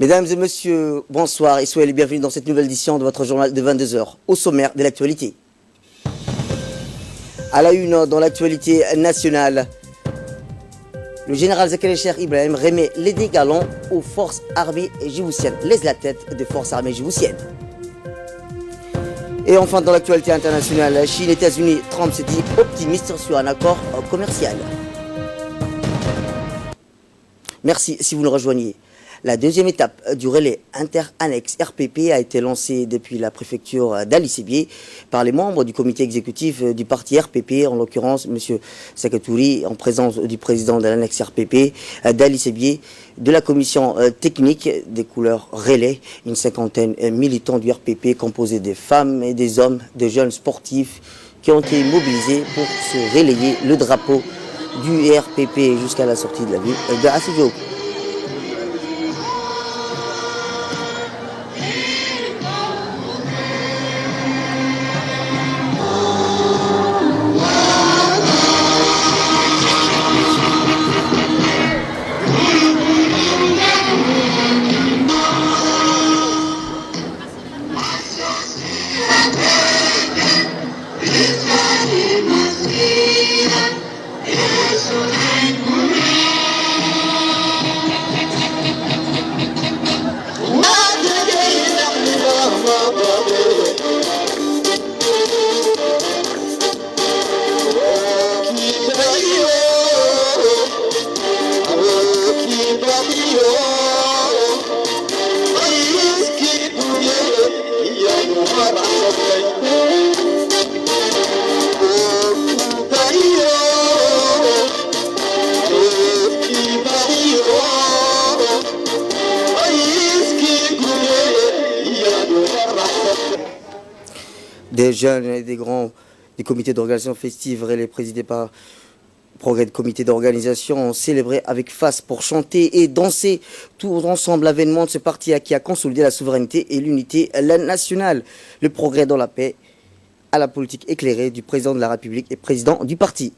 Mesdames et messieurs, bonsoir et soyez les bienvenus dans cette nouvelle édition de votre journal de 22 h. Au sommaire de l'actualité. À la une, dans l'actualité nationale, le général Zakaria Cheikh Ibrahim remet les galons aux forces armées djiboutiennes, laisse la tête des forces armées djiboutiennes. Et enfin, dans l'actualité internationale, Chine, États-Unis, Trump s'est dit optimiste sur un accord commercial. Merci si vous nous rejoignez. La deuxième étape du relais inter-annexe RPP a été lancée depuis la préfecture d'Ali Sébié par les membres du comité exécutif du parti RPP, en l'occurrence M. Sakatouri, en présence du président de l'annexe RPP d'Ali Sébié, de la commission technique des couleurs relais, une cinquantaine militants du RPP composés des femmes et des hommes, de jeunes sportifs qui ont été mobilisés pour se relayer le drapeau du RPP jusqu'à la sortie de la ville de Assidjo. Des jeunes et des grands du comité d'organisation festive relais présidé par Progrès de comité d'organisation ont célébré avec face pour chanter et danser tous ensemble l'avènement de ce parti qui a consolidé la souveraineté et l'unité nationale. Le progrès dans la paix à la politique éclairée du président de la République et président du parti.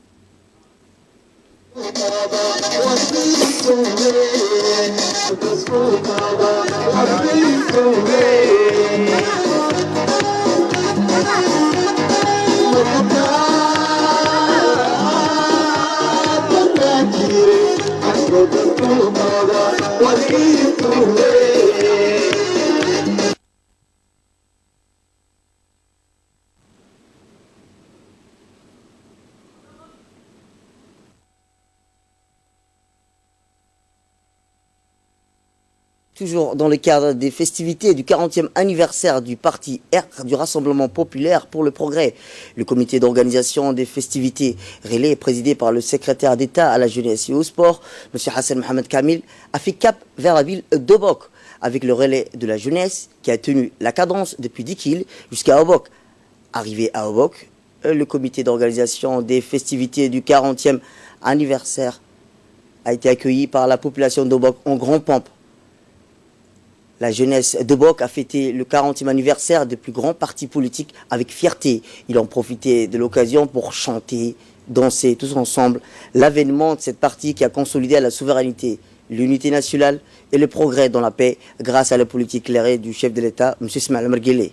Toujours dans le cadre des festivités du 40e anniversaire du parti R du Rassemblement populaire pour le progrès, le comité d'organisation des festivités relais présidé par le secrétaire d'État à la jeunesse et au sport, M. Hassan Mohamed Kamil, a fait cap vers la ville d'Obok avec le relais de la jeunesse qui a tenu la cadence depuis Dikil jusqu'à Obok. Arrivé à Obok, le comité d'organisation des festivités du 40e anniversaire a été accueilli par la population d'Obok en grande pompe. La jeunesse d'Obok a fêté le 40e anniversaire des plus grands partis politiques avec fierté. Ils ont profité de l'occasion pour chanter, danser tous ensemble l'avènement de cette partie qui a consolidé la souveraineté, l'unité nationale et le progrès dans la paix grâce à la politique éclairée du chef de l'État, M. Ismaël Merguele.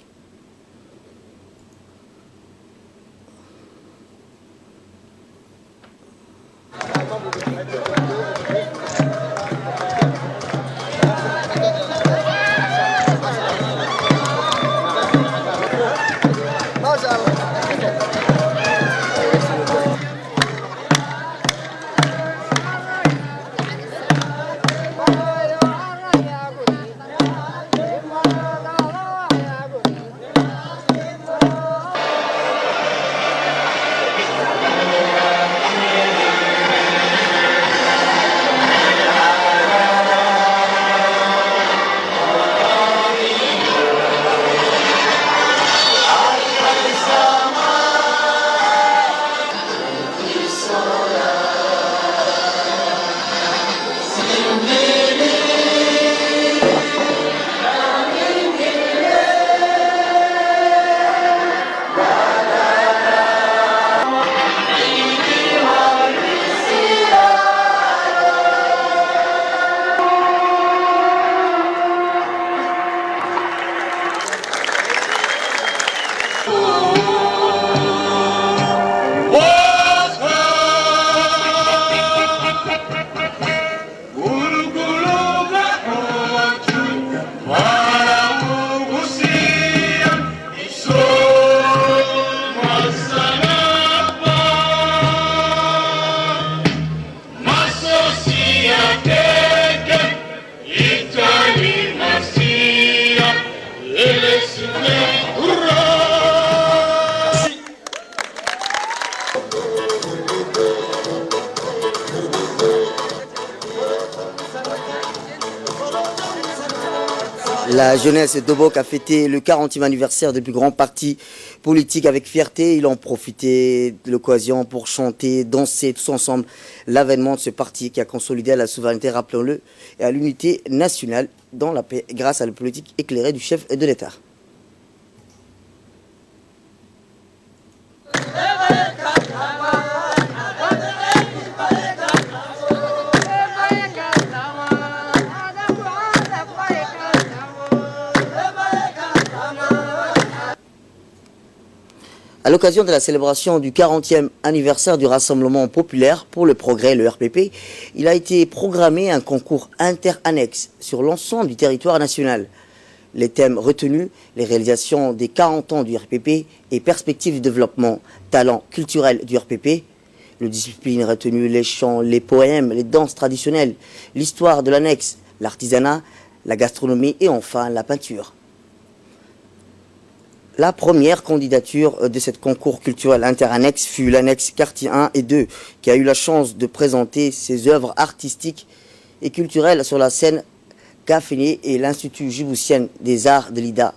La jeunesse d'Obok a fêté le 40e anniversaire du plus grand parti politique avec fierté. Ils ont profité de l'occasion pour chanter, danser tous ensemble l'avènement de ce parti qui a consolidé la souveraineté, rappelons-le, et à l'unité nationale dans la paix grâce à la politique éclairée du chef de l'État. À l'occasion de la célébration du 40e anniversaire du Rassemblement populaire pour le progrès, le RPP, il a été programmé un concours interannexe sur l'ensemble du territoire national. Les thèmes retenus, les réalisations des 40 ans du RPP et perspectives de développement, talent culturel du RPP. Les disciplines retenues, les chants, les poèmes, les danses traditionnelles, l'histoire de l'annexe, l'artisanat, la gastronomie et enfin la peinture. La première candidature de ce concours culturel interannexe fut l'annexe quartier 1 et 2, qui a eu la chance de présenter ses œuvres artistiques et culturelles sur la scène Caféné et l'Institut djiboutien des arts de l'IDA.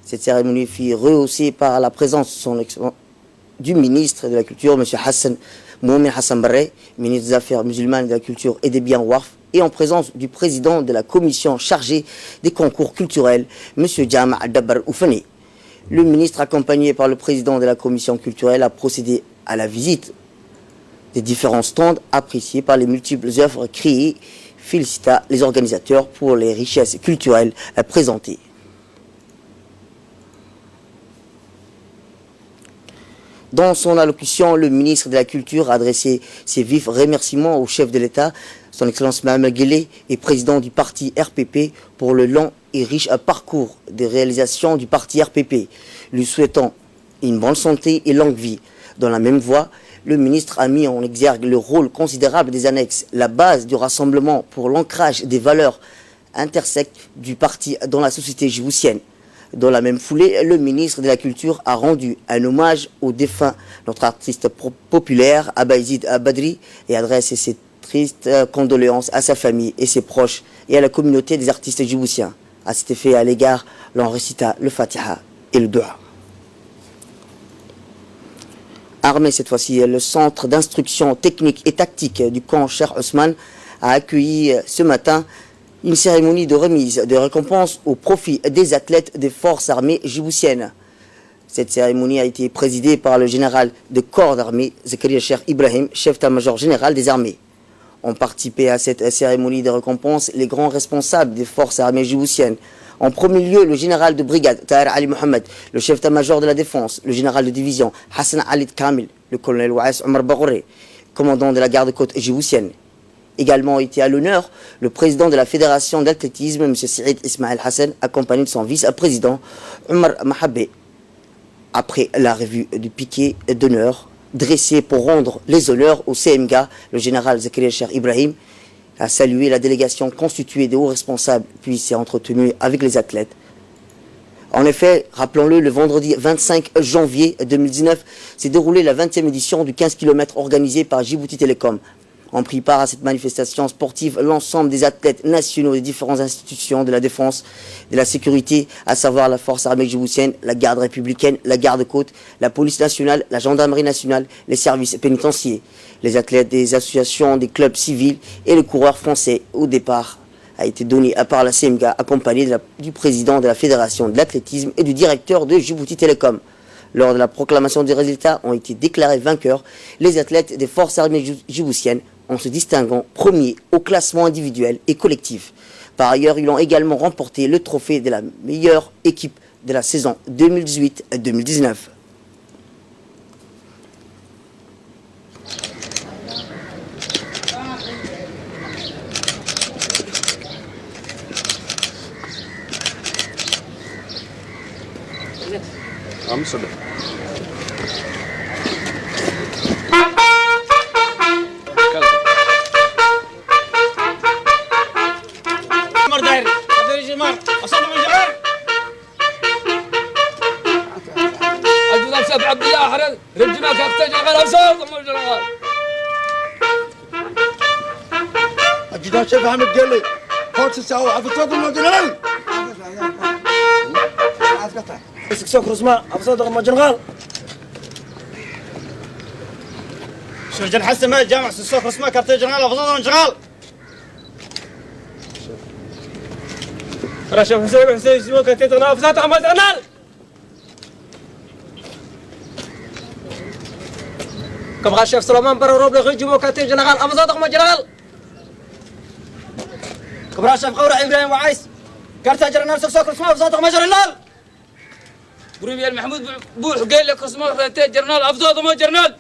Cette cérémonie fut rehaussée par la présence du ministre de la Culture, M. Mohamed Hassan Barre, ministre des Affaires musulmanes, de la Culture et des Biens Waqf, et en présence du président de la commission chargée des concours culturels, M. Jama' Dabar Oufani. Le ministre, accompagné par le président de la commission culturelle, a procédé à la visite des différents stands appréciés par les multiples œuvres créées, félicita les organisateurs pour les richesses culturelles présentées. Dans son allocution, le ministre de la Culture a adressé ses vifs remerciements au chef de l'État, son Excellence Mohamed Guelleh, et président du parti RPP, pour le long et riche parcours de réalisation du parti RPP, lui souhaitant une bonne santé et longue vie. Dans la même voie, le ministre a mis en exergue le rôle considérable des annexes, la base du rassemblement pour l'ancrage des valeurs intersectes du parti dans la société djiboutienne. Dans la même foulée, le ministre de la Culture a rendu un hommage au défunt, notre artiste populaire, Abaïzid Badri, et adressé ses tristes condoléances à sa famille et ses proches et à la communauté des artistes djiboutiens. À cet effet, à l'égard, l'on récita le Fatiha et le Dua. Armé cette fois-ci, le centre d'instruction technique et tactique du camp Cheikh Ousmane a accueilli ce matin une cérémonie de remise de récompense au profit des athlètes des forces armées djiboutiennes. Cette cérémonie a été présidée par le général de corps d'armée, Zakaria Cheikh Ibrahim, chef d'état-major général des armées. Ont participé à cette cérémonie de récompense les grands responsables des forces armées djiboutiennes. En premier lieu, le général de brigade, Tahir Ali Mohamed, le chef d'état-major de la défense, le général de division, Hassan Ali Kamil, le colonel Waïs Omar Bagouré, commandant de la garde-côte djiboutienne. Également été à l'honneur le président de la fédération d'athlétisme, M. Saïd Ismaël Hassan, accompagné de son vice-président, Omar Mahabé. Après la revue du piquet d'honneur, dressé pour rendre les honneurs au CMGA, le général Zakaria Cheikh Ibrahim a salué la délégation constituée de hauts responsables, puis s'est entretenu avec les athlètes. En effet, rappelons-le, le vendredi 25 janvier 2019 s'est déroulée la 20e édition du 15 km organisé par Djibouti Télécom. Ont pris part à cette manifestation sportive l'ensemble des athlètes nationaux des différentes institutions de la défense, de la sécurité, à savoir la force armée djiboutienne, la garde républicaine, la garde-côte, la police nationale, la gendarmerie nationale, les services pénitentiaires, les athlètes des associations, des clubs civils et le coureur français. Au départ a été donné à part la CMGA, accompagné du président de la fédération de l'athlétisme et du directeur de Djibouti Télécom. Lors de la proclamation des résultats, ont été déclarés vainqueurs les athlètes des forces armées djiboutiennes, en se distinguant premiers au classement individuel et collectif. Par ailleurs, ils ont également remporté le trophée de la meilleure équipe de la saison 2018-2019. الجدار شايف محمد قال لي فوق تساوي عفوا تفضل مدينة سكسوك رسماء أبصاد ما جنغال شو جن حسن ما جامع سكسوك رسماء كارتي جنغال أبصاد ما جنغال رشا حسين سوى كارتي جنغال أبصاد ما جنغال كم الشيخ سليمان برا روب لغي جمو كارتي جنغال أبصاد ما جنغال كبرى الشيخ قورة إبراهيم وعيس كارتي جنغال سكسوك رسماء أبصاد ما جنغال بريمير محمود بوح قال لك اسمه جرنال أفضل ما جرنال.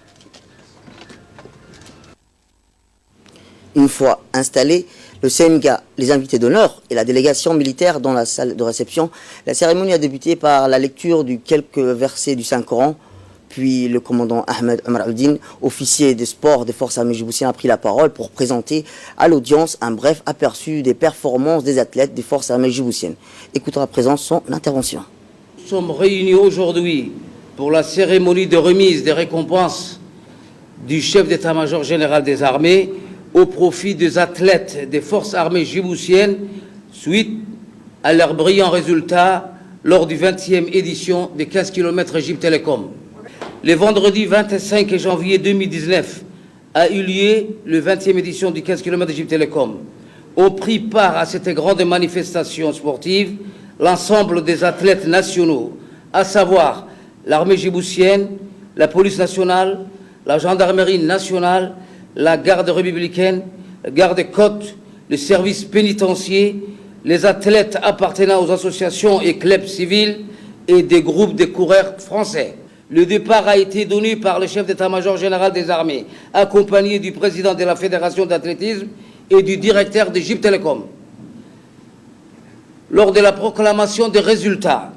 Une fois installé, le CNGA, les invités d'honneur et la délégation militaire dans la salle de réception, la cérémonie a débuté par la lecture de quelques versets du Saint-Coran, puis le commandant Ahmed Omar Oudine, officier des sports des forces armées djiboutiennes, a pris la parole pour présenter à l'audience un bref aperçu des performances des athlètes des forces armées djiboutiennes. Écoutons à présent son intervention. Nous sommes réunis aujourd'hui pour la cérémonie de remise des récompenses du chef d'état-major général des armées au profit des athlètes des forces armées djiboutiennes suite à leurs brillants résultats lors du 20e édition des 15 km Égypte Télécom. Le vendredi 25 janvier 2019 a eu lieu le 20e édition du 15 km Égypte Télécom. Ont pris part à cette grande manifestation sportive l'ensemble des athlètes nationaux, à savoir l'armée djiboutienne, la police nationale, la gendarmerie nationale, la garde républicaine, la garde des côtes, le service pénitentiaire, les athlètes appartenant aux associations et clubs civils et des groupes de coureurs français. Le départ a été donné par le chef d'état-major général des armées, accompagné du président de la fédération d'athlétisme et du directeur d'Égypte Télécom. Lors de la proclamation des résultats,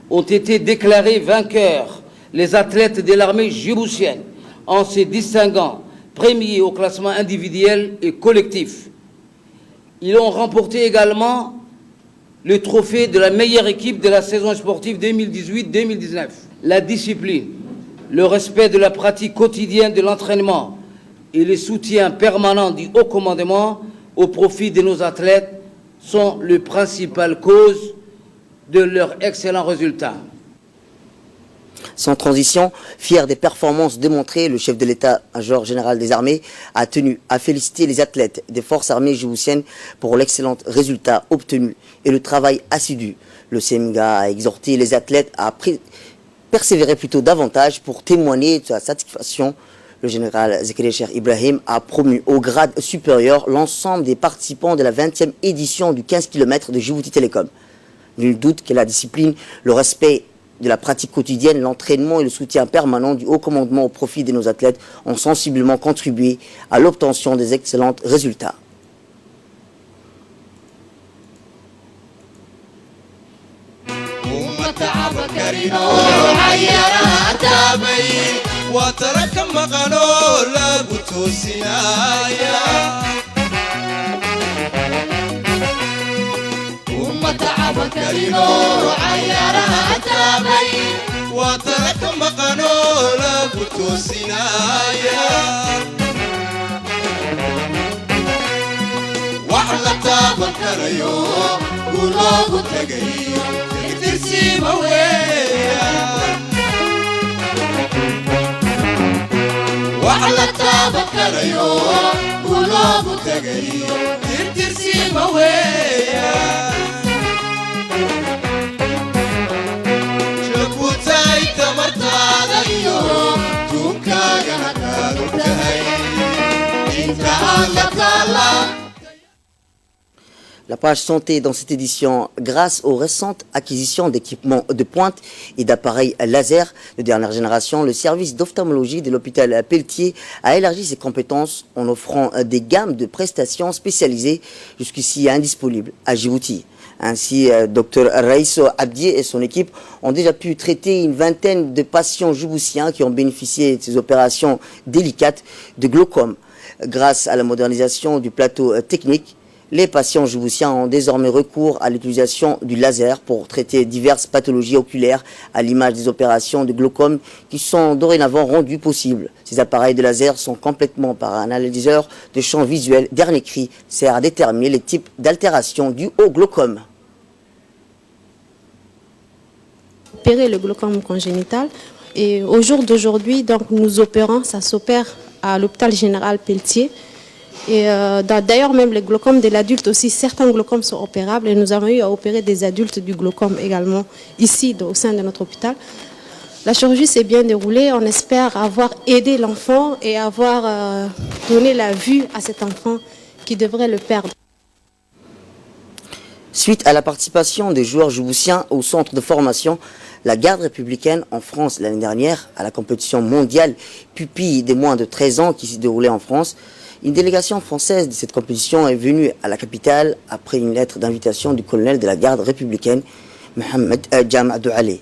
ont été déclarés vainqueurs les athlètes de l'armée djiboutienne en se distinguant premiers au classement individuel et collectif. Ils ont remporté également le trophée de la meilleure équipe de la saison sportive 2018-2019. La discipline, le respect de la pratique quotidienne de l'entraînement et le soutien permanent du haut commandement au profit de nos athlètes sont les principales causes de leurs excellents résultats. Sans transition, fier des performances démontrées, le chef de l'état-major général des armées a tenu à féliciter les athlètes des forces armées djiboutiennes pour l'excellent résultat obtenu et le travail assidu. Le CMGA a exhorté les athlètes à persévérer plutôt davantage pour témoigner de sa satisfaction. Le général Zakaria Cheikh Ibrahim a promu au grade supérieur l'ensemble des participants de la 20e édition du 15 km de Djibouti Télécom. Nul doute que la discipline, le respect de la pratique quotidienne, l'entraînement et le soutien permanent du haut commandement au profit de nos athlètes ont sensiblement contribué à l'obtention des excellents résultats. وترك مغنو لابتو سنايا ومتعب كرينو عيارها تابي وترك مغنو لابتو سنايا وعلى تاب كريو ولوغو تغيو ترسي مويا وعلى تابكريو ولوغو تغيو ترسي مويا شبوتاي تمرتاديو توكاغا هكادو كهي انت الله. La page santé dans cette édition, grâce aux récentes acquisitions d'équipements de pointe et d'appareils laser de dernière génération, le service d'ophtalmologie de l'hôpital Pelletier a élargi ses compétences en offrant des gammes de prestations spécialisées jusqu'ici indisponibles à Djibouti. Ainsi, Dr Raïsso Abdi et son équipe ont déjà pu traiter une vingtaine de patients djiboutiens qui ont bénéficié de ces opérations délicates de glaucome. Grâce à la modernisation du plateau technique, les patients djiboutiens ont désormais recours à l'utilisation du laser pour traiter diverses pathologies oculaires à l'image des opérations de glaucome qui sont dorénavant rendues possibles. Ces appareils de laser sont complètement par un analyseur de champ visuel dernier cri, sert à déterminer les types d'altérations dues au glaucome. opérer le glaucome congénital. Et au jour d'aujourd'hui, donc nous opérons, ça s'opère à l'hôpital général Pelletier. Et d'ailleurs, même les glaucomes de l'adulte aussi, certains glaucomes sont opérables. Et nous avons eu à opérer des adultes du glaucome également ici au sein de notre hôpital. La chirurgie s'est bien déroulée. On espère avoir aidé l'enfant et avoir donné la vue à cet enfant qui devrait le perdre. Suite à la participation des joueurs djiboutiens au centre de formation, la garde républicaine en France l'année dernière, à la compétition mondiale pupille des moins de 13 ans qui s'est déroulée en France, une délégation française de cette compétition est venue à la capitale après une lettre d'invitation du colonel de la garde républicaine, Mohamed Jam Douali.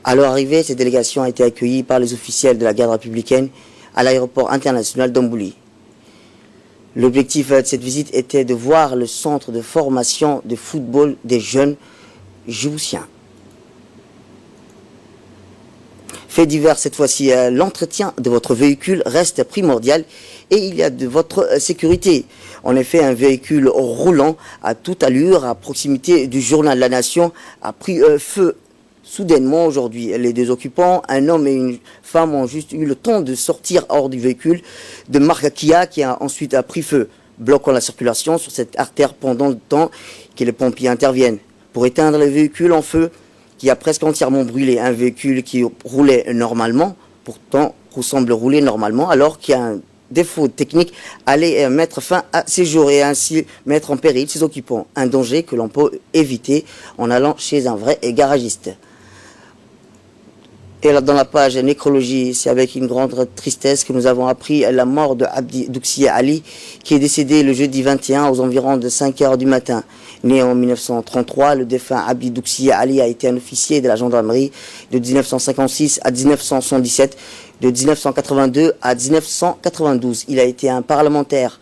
À leur arrivée, cette délégation a été accueillie par les officiels de la garde républicaine à l'aéroport international d'Ambouli. L'objectif de cette visite était de voir le centre de formation de football des jeunes djiboutiens. Fait divers cette fois-ci, l'entretien de votre véhicule reste primordial et il y a de votre sécurité. En effet, un véhicule roulant à toute allure à proximité du journal La Nation a pris feu soudainement aujourd'hui. Les deux occupants, un homme et une femme, ont juste eu le temps de sortir hors du véhicule de marque Kia qui a ensuite pris feu, bloquant la circulation sur cette artère pendant le temps que les pompiers interviennent. Pour éteindre le véhicule en feu, qui a presque entièrement brûlé, un véhicule qui roulait normalement, pourtant semble rouler normalement, alors qu'il y a un défaut technique, allait mettre fin à ses jours et ainsi mettre en péril ses occupants. Un danger que l'on peut éviter en allant chez un vrai garagiste. Et là, dans la page nécrologie, c'est avec une grande tristesse que nous avons appris la mort de Abdi Douxiye Ali, qui est décédé le jeudi 21 aux environs de 5 heures du matin. Né en 1933, le défunt Abdi Douxiye Ali a été un officier de la gendarmerie de 1956 à 1977, de 1982 à 1992. Il a été un parlementaire.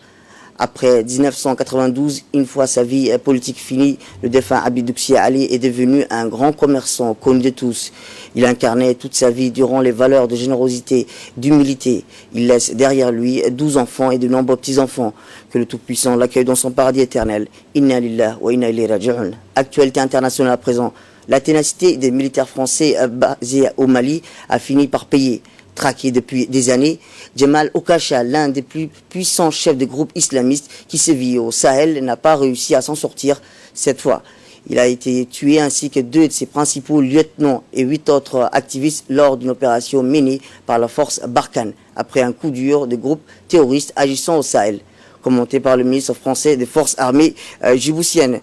Après 1992, une fois sa vie politique finie, le défunt Abdi Douxiye Ali est devenu un grand commerçant connu de tous. Il incarnait toute sa vie durant les valeurs de générosité, d'humilité. Il laisse derrière lui 12 enfants et de nombreux petits-enfants. Que le Tout-Puissant l'accueille dans son paradis éternel. Inna lillahi wa inna ilayhi raji'un. Actualité internationale à présent. La ténacité des militaires français basés au Mali a fini par payer. Traqué depuis des années, Djemal Okasha, l'un des plus puissants chefs de groupes islamistes qui sévit au Sahel, n'a pas réussi à s'en sortir cette fois. Il a été tué ainsi que 2 de ses principaux lieutenants et 8 autres activistes lors d'une opération menée par la force Barkhane, après un coup dur de groupes terroristes agissant au Sahel, commenté par le ministre français des forces armées djiboutiennes.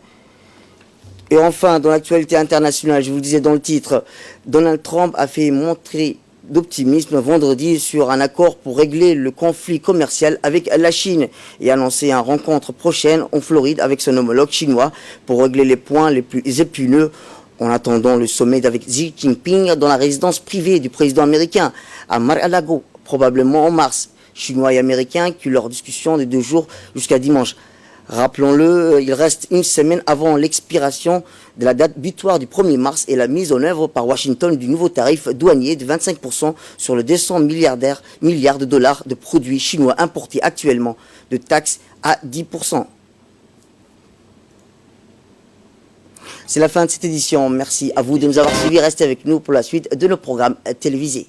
Et enfin, dans l'actualité internationale, je vous le disais dans le titre, Donald Trump a fait montrer d'optimisme vendredi sur un accord pour régler le conflit commercial avec la Chine et annoncer une rencontre prochaine en Floride avec son homologue chinois pour régler les points les plus épineux en attendant le sommet avec Xi Jinping dans la résidence privée du président américain à Mar-a-Lago, probablement en mars. Chinois et Américains qui leur discussion de 2 jours jusqu'à dimanche. Rappelons-le, il reste une semaine avant l'expiration de la date butoir du 1er mars et la mise en œuvre par Washington du nouveau tarif douanier de 25% sur le 200 milliards de dollars de produits chinois importés actuellement, de taxes à 10%. C'est la fin de cette édition. Merci à vous de nous avoir suivis. Restez avec nous pour la suite de nos programmes télévisés.